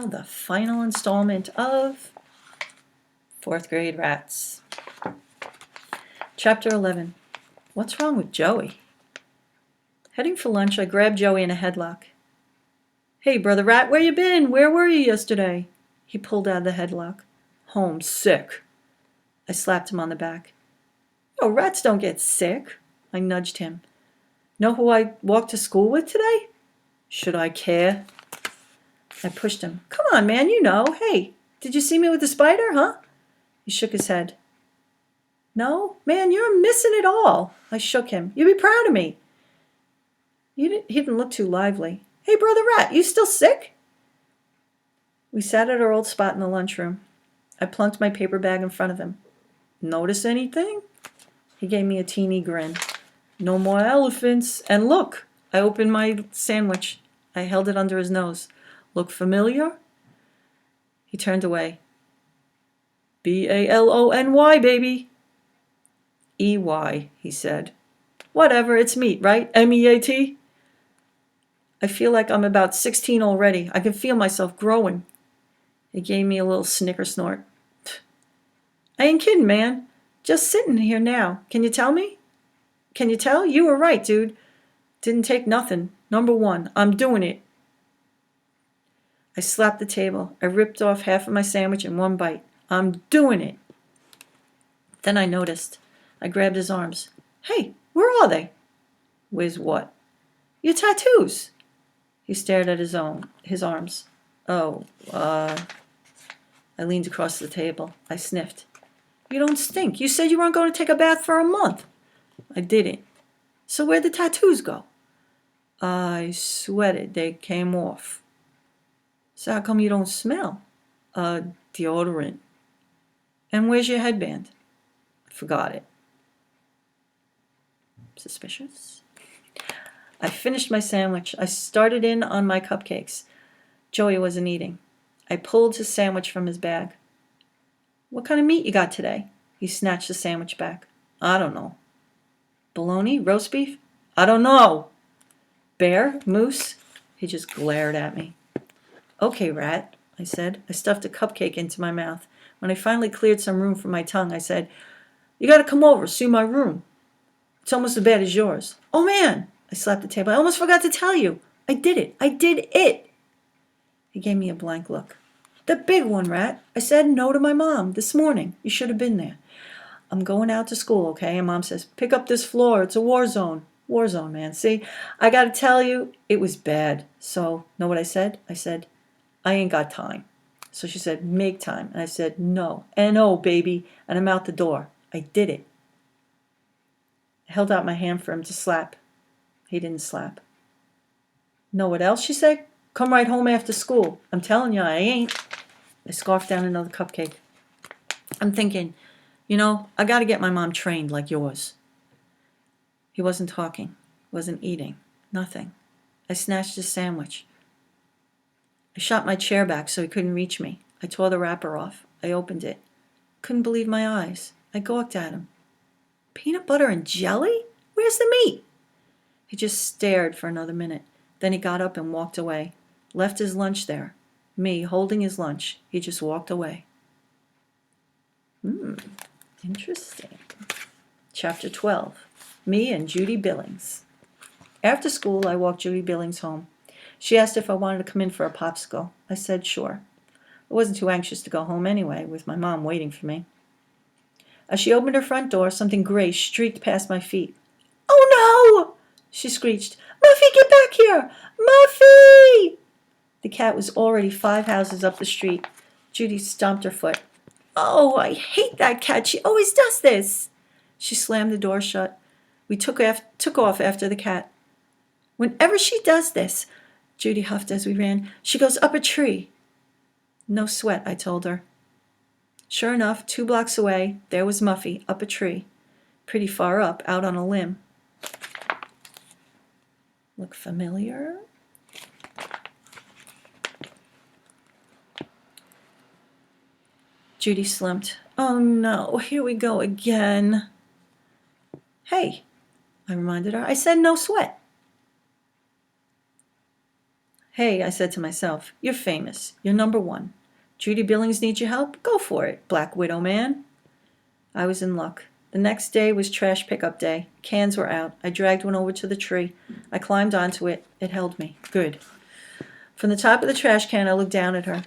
the final installment of 4th grade rats. Chapter 11. What's wrong with Joey? Heading for lunch, I grabbed Joey in a headlock. Hey, Brother Rat, where you been? Where were you yesterday? He pulled out of the headlock. Home sick. I slapped him on the back. Oh, rats don't get sick. I nudged him. Know who I walked to school with today? Should I care? I pushed him. Come on, man, you know. Hey, did you see me with the spider, huh? He shook his head. No? Man, you're missing it all. I shook him. You be proud of me. He didn't look too lively. Hey, Brother Rat, you still sick? We sat at our old spot in the lunchroom. I plunked my paper bag in front of him. Notice anything? He gave me a teeny grin. No more elephants. And look, I opened my sandwich. I held it under his nose. Look familiar? He turned away. B-A-L-O-N-Y, baby. E-Y, he said. Whatever, it's meat, right? M-E-A-T? I feel like I'm about 16 already. I can feel myself growing. He gave me a little snicker snort. I ain't kidding, man. Just sitting here now. Can you tell me? Can you tell? You were right, dude. Didn't take nothing. Number one, I'm doing it. I slapped the table. I ripped off half of my sandwich in one bite. I'm doing it. Then I noticed. I grabbed his arms. Hey, where are they? Where's what? Your tattoos. He stared at his arms. Oh, I leaned across the table. I sniffed. You don't stink. You said you weren't going to take a bath for a month. I didn't. So where'd the tattoos go? I sweated. They came off. So how come you don't smell? Deodorant. And where's your headband? I forgot it. Suspicious? I finished my sandwich. I started in on my cupcakes. Joey wasn't eating. I pulled his sandwich from his bag. What kind of meat you got today? He snatched the sandwich back. I don't know. Bologna? Roast beef? I don't know. Bear? Moose? He just glared at me. Okay, Rat, I said. I stuffed a cupcake into my mouth. When I finally cleared some room for my tongue, I said, You gotta come over, see my room. It's almost as bad as yours. Oh, man! I slapped the table. I almost forgot to tell you. I did it. I did it. He gave me a blank look. The big one, Rat. I said no to my mom this morning. You should have been there. I'm going out to school, okay? And Mom says, pick up this floor. It's a war zone. War zone, man. See, I got to tell you, it was bad. So, know what I said? I said, I ain't got time. So she said, make time. And I said, no. N-O, baby. And I'm out the door. I did it. I held out my hand for him to slap. He didn't slap. Know what else? She said. Come right home after school. I'm telling you, I ain't. I scarfed down another cupcake. I'm thinking, I got to get my mom trained like yours. He wasn't talking, wasn't eating, nothing. I snatched his sandwich. I shot my chair back so he couldn't reach me. I tore the wrapper off. I opened it. Couldn't believe my eyes. I gawked at him. Peanut butter and jelly? Where's the meat? He just stared for another minute. Then he got up and walked away. Left his lunch there. Me holding his lunch. He just walked away. Interesting. Chapter 12. Me and Judy Billings. After school, I walked Judy Billings home. She asked if I wanted to come in for a popsicle. I said sure. I wasn't too anxious to go home anyway, with my mom waiting for me. As she opened her front door, something gray streaked past my feet. Oh no! She screeched. Muffy, get back here! Muffy! The cat was already 5 houses up the street. Judy stomped her foot. Oh, I hate that cat. She always does this. She slammed the door shut. We took off after the cat. Whenever she does this, Judy huffed as we ran, she goes up a tree. No sweat, I told her. Sure enough, 2 blocks away, there was Muffy, up a tree. Pretty far up, out on a limb. Look familiar? Judy slumped. Oh no, here we go again. Hey, I reminded her. I said no sweat. Hey, I said to myself, you're famous. You're number one. Judy Billings needs your help? Go for it, Black Widow man. I was in luck. The next day was trash pickup day. Cans were out. I dragged one over to the tree. I climbed onto it. It held me. Good. From the top of the trash can, I looked down at her.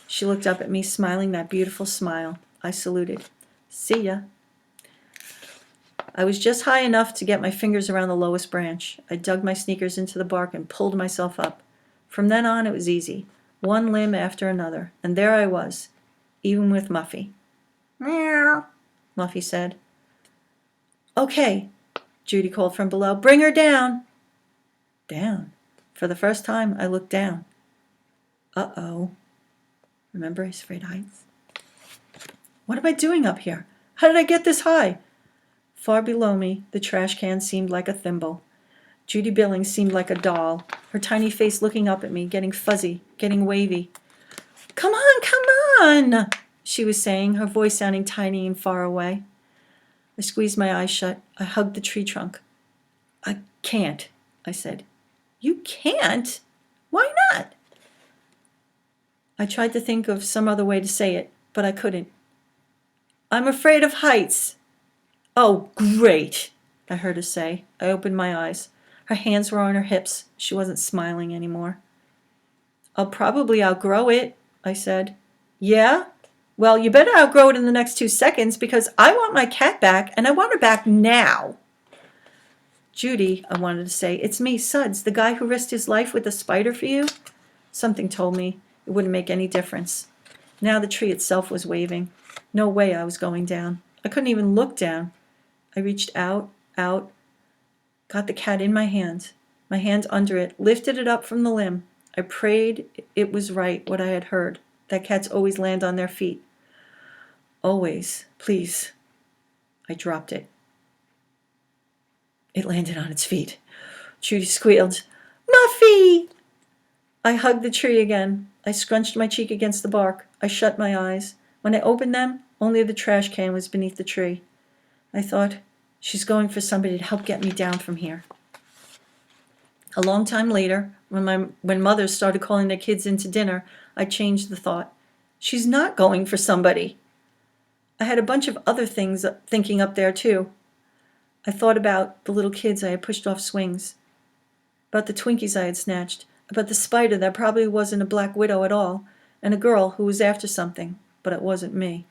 She looked up at me, smiling that beautiful smile. I saluted. See ya. I was just high enough to get my fingers around the lowest branch. I dug my sneakers into the bark and pulled myself up. From then on, it was easy. One limb after another. And there I was, even with Muffy. Meow, Muffy said. Okay, Judy called from below. Bring her down. Down. For the first time, I looked down. Uh-oh. Remember his afraid heights? What am I doing up here? How did I get this high? Far below me, the trash can seemed like a thimble. Judy Billings seemed like a doll, her tiny face looking up at me, getting fuzzy, getting wavy. Come on, she was saying, her voice sounding tiny and far away. I squeezed my eyes shut. I hugged the tree trunk. I can't, I said. You can't? Why not? I tried to think of some other way to say it, but I couldn't. I'm afraid of heights. Oh, great, I heard her say. I opened my eyes. Her hands were on her hips. She wasn't smiling anymore. I'll probably outgrow it, I said. Yeah? Well, you better outgrow it in the next 2 seconds because I want my cat back and I want her back now. Judy, I wanted to say, it's me, Suds, the guy who risked his life with a spider for you. Something told me it wouldn't make any difference. Now the tree itself was waving. No way I was going down. I couldn't even look down. I reached out, got the cat in my hand under it, lifted it up from the limb. I prayed it was right, what I had heard, that cats always land on their feet. Always, please. I dropped it. It landed on its feet. Judy squealed, Muffy! I hugged the tree again. I scrunched my cheek against the bark. I shut my eyes. When I opened them, only the trash can was beneath the tree. I thought, she's going for somebody to help get me down from here. A long time later, when mothers started calling their kids in to dinner, I changed the thought. She's not going for somebody. I had a bunch of other things thinking up there, too. I thought about the little kids I had pushed off swings, about the Twinkies I had snatched, about the spider that probably wasn't a Black Widow at all, and a girl who was after something, but it wasn't me.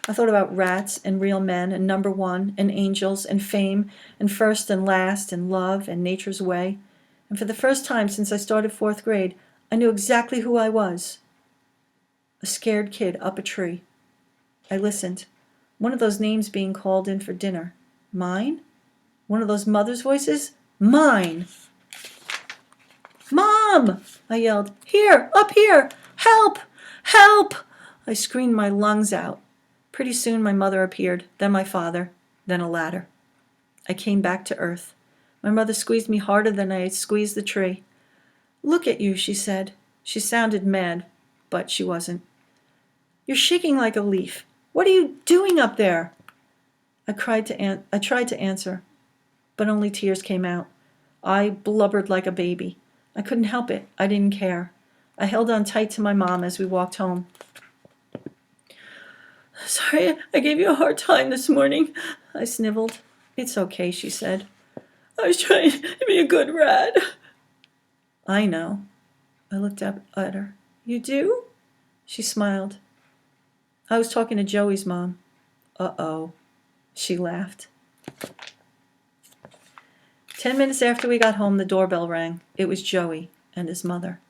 I thought about rats and real men and number one and angels and fame and first and last and love and nature's way. And for the first time since I started 4th grade, I knew exactly who I was. A scared kid up a tree. I listened. One of those names being called in for dinner. Mine? One of those mothers' voices? Mine! Mom! I yelled. Here! Up here! Help! Help! I screamed my lungs out. Pretty soon my mother appeared, then my father, then a ladder. I came back to earth. My mother squeezed me harder than I had squeezed the tree. Look at you, she said. She sounded mad, but she wasn't. You're shaking like a leaf. What are you doing up there? I tried to answer, but only tears came out. I blubbered like a baby. I couldn't help it. I didn't care. I held on tight to my mom as we walked home. Sorry, I gave you a hard time this morning, I sniveled. It's okay, she said. I was trying to be a good rat. I know. I looked up at her. You do? She smiled. I was talking to Joey's mom. Uh-oh. She laughed. 10 minutes after we got home, the doorbell rang. It was Joey and his mother.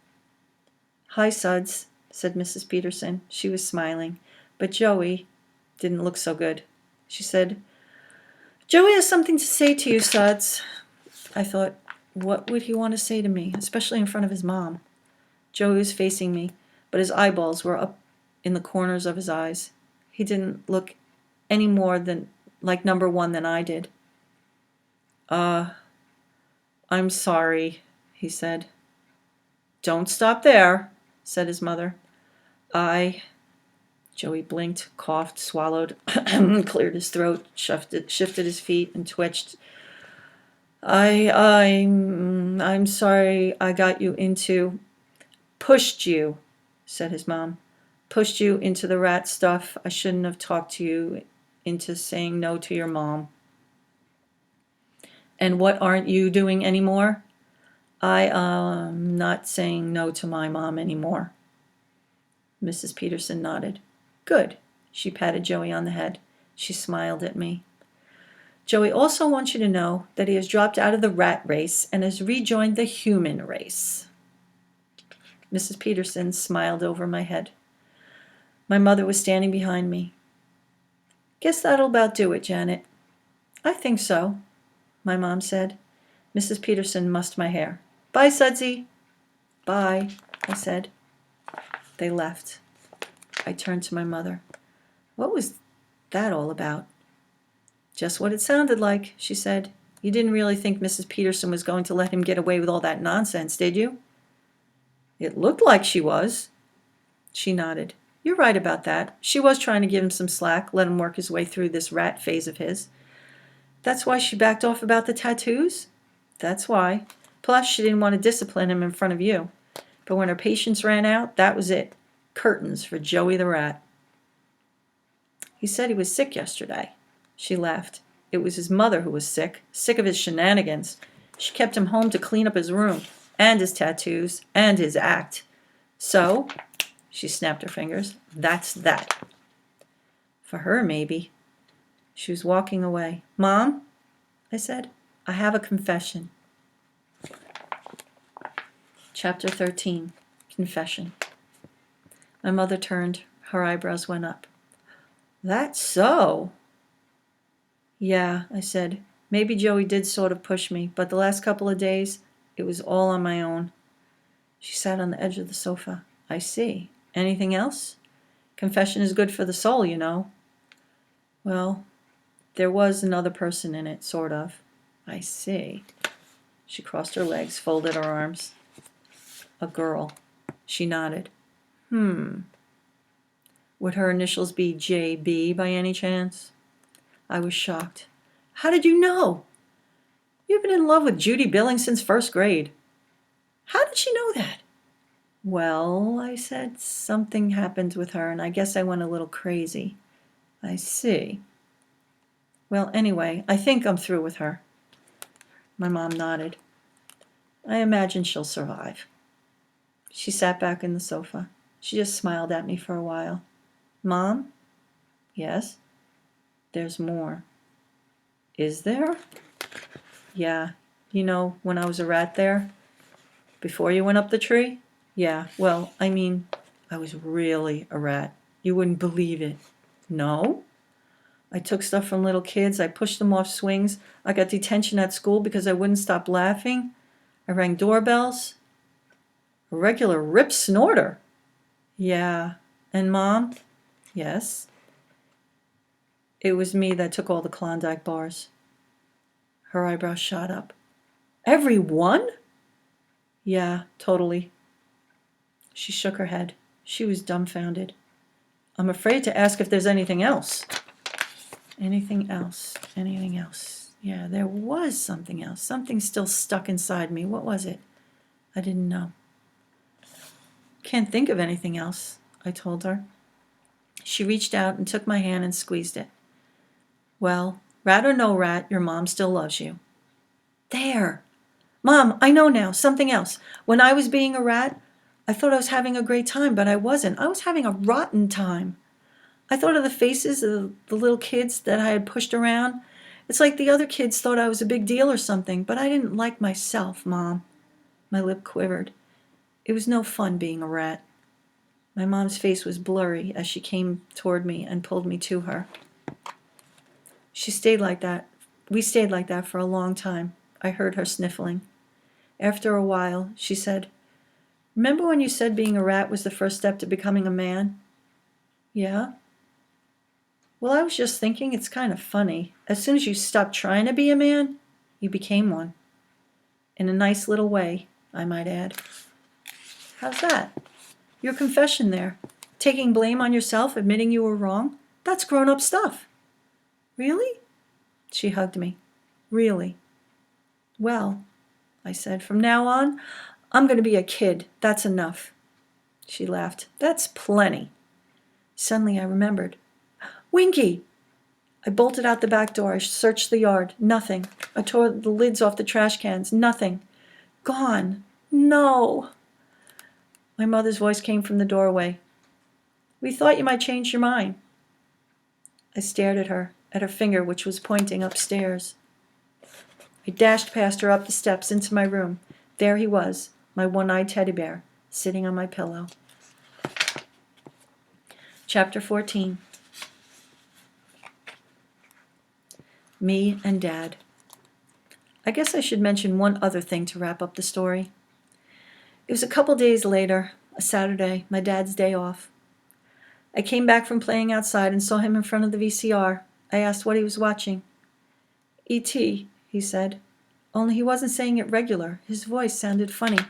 Hi, Suds, said Mrs. Peterson. She was smiling, but Joey didn't look so good. She said, Joey has something to say to you, Suds. I thought, what would he want to say to me, especially in front of his mom? Joey was facing me, but his eyeballs were up in the corners of his eyes. He didn't look any more than like number one than I did. I'm sorry, he said. Don't stop there, said his mother. Joey blinked, coughed, swallowed, cleared his throat, shifted his feet, and twitched. I'm sorry I got you into... pushed you, said his mom. Pushed you into the rat stuff. I shouldn't have talked to you into saying no to your mom. And what aren't you doing anymore? I'm not saying no to my mom anymore. Mrs. Peterson nodded. Good. She patted Joey on the head. She smiled at me. Joey also wants you to know that he has dropped out of the rat race and has rejoined the human race. Mrs. Peterson smiled over my head. My mother was standing behind me. Guess that'll about do it, Janet. I think so, my mom said. Mrs. Peterson mussed my hair. Bye, Sudsy. Bye, I said. They left. I turned to my mother. What was that all about? Just what it sounded like, she said. You didn't really think Mrs. Peterson was going to let him get away with all that nonsense, did you? It looked like she was. She nodded. You're right about that. She was trying to give him some slack, let him work his way through this rat phase of his. That's why she backed off about the tattoos? That's why. Plus, she didn't want to discipline him in front of you. But when her patience ran out, that was it. Curtains for Joey the rat. He said he was sick yesterday. She laughed. It was his mother who was sick of his shenanigans. She kept him home to clean up his room, and his tattoos, and his act. So, she snapped her fingers, that's that. For her, maybe. She was walking away. Mom, I said, I have a confession. Chapter 13, Confession. My mother turned. Her eyebrows went up. That's so? Yeah, I said. Maybe Joey did sort of push me, but the last couple of days, it was all on my own. She sat on the edge of the sofa. I see. Anything else? Confession is good for the soul, you know. Well, there was another person in it, sort of. I see. She crossed her legs, folded her arms. A girl. She nodded. Would her initials be JB by any chance? I was shocked. How did you know? You've been in love with Judy Billings since first grade. How did she know that? Well, I said, something happened with her, and I guess I went a little crazy. I see. Well, anyway, I think I'm through with her. My mom nodded. I imagine she'll survive. She sat back in the sofa. She just smiled at me for a while. Mom? Yes? There's more. Is there? Yeah. You know, when I was a rat there? Before you went up the tree? Yeah, well, I mean, I was really a rat. You wouldn't believe it. No? I took stuff from little kids. I pushed them off swings. I got detention at school because I wouldn't stop laughing. I rang doorbells. A regular rip snorter. Yeah. And Mom? Yes? It was me that took all the Klondike bars. Her eyebrows shot up. Every one? Yeah, totally. She shook her head. She was dumbfounded. I'm afraid to ask if there's anything else. Anything else? Anything else? Yeah, there was something else. Something still stuck inside me. What was it? I didn't know. Can't think of anything else, I told her. She reached out and took my hand and squeezed it. Well, rat or no rat, your mom still loves you. There! Mom, I know now. Something else. When I was being a rat, I thought I was having a great time, but I wasn't. I was having a rotten time. I thought of the faces of the little kids that I had pushed around. It's like the other kids thought I was a big deal or something, but I didn't like myself, Mom. My lip quivered. It was no fun being a rat. My mom's face was blurry as she came toward me and pulled me to her. She stayed like that. We stayed like that for a long time. I heard her sniffling. After a while, she said, Remember when you said being a rat was the first step to becoming a man? Yeah? Well, I was just thinking it's kind of funny. As soon as you stopped trying to be a man, you became one. In a nice little way, I might add. How's that? Your confession there. Taking blame on yourself, admitting you were wrong. That's grown-up stuff. Really? She hugged me. Really? Well, I said, from now on, I'm going to be a kid. That's enough. She laughed. That's plenty. Suddenly I remembered. Winky! I bolted out the back door. I searched the yard. Nothing. I tore the lids off the trash cans. Nothing. Gone. No. My mother's voice came from the doorway. We thought you might change your mind. I stared at her finger which was pointing upstairs. I dashed past her up the steps into my room. There he was, my one-eyed teddy bear, sitting on my pillow. Chapter 14. Me and Dad. I guess I should mention one other thing to wrap up the story. It was a couple days later, a Saturday, my dad's day off. I came back from playing outside and saw him in front of the VCR. I asked what he was watching. E.T., he said. Only he wasn't saying it regular. His voice sounded funny.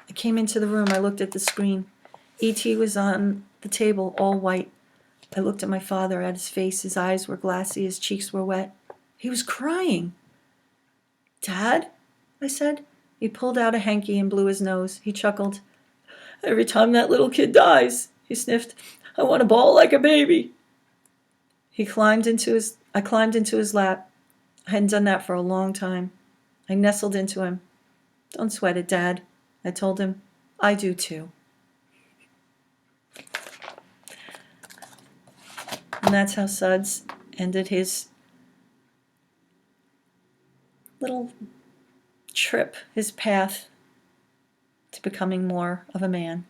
I came into the room. I looked at the screen. E.T. was on the table, all white. I looked at my father, at his face. His eyes were glassy. His cheeks were wet. He was crying. Dad? I said. He pulled out a hanky and blew his nose. He chuckled. Every time that little kid dies, he sniffed, I want to bawl like a baby. I climbed into his lap. I hadn't done that for a long time. I nestled into him. Don't sweat it, Dad, I told him. I do too. And that's how Suds ended his little trip, his path to becoming more of a man.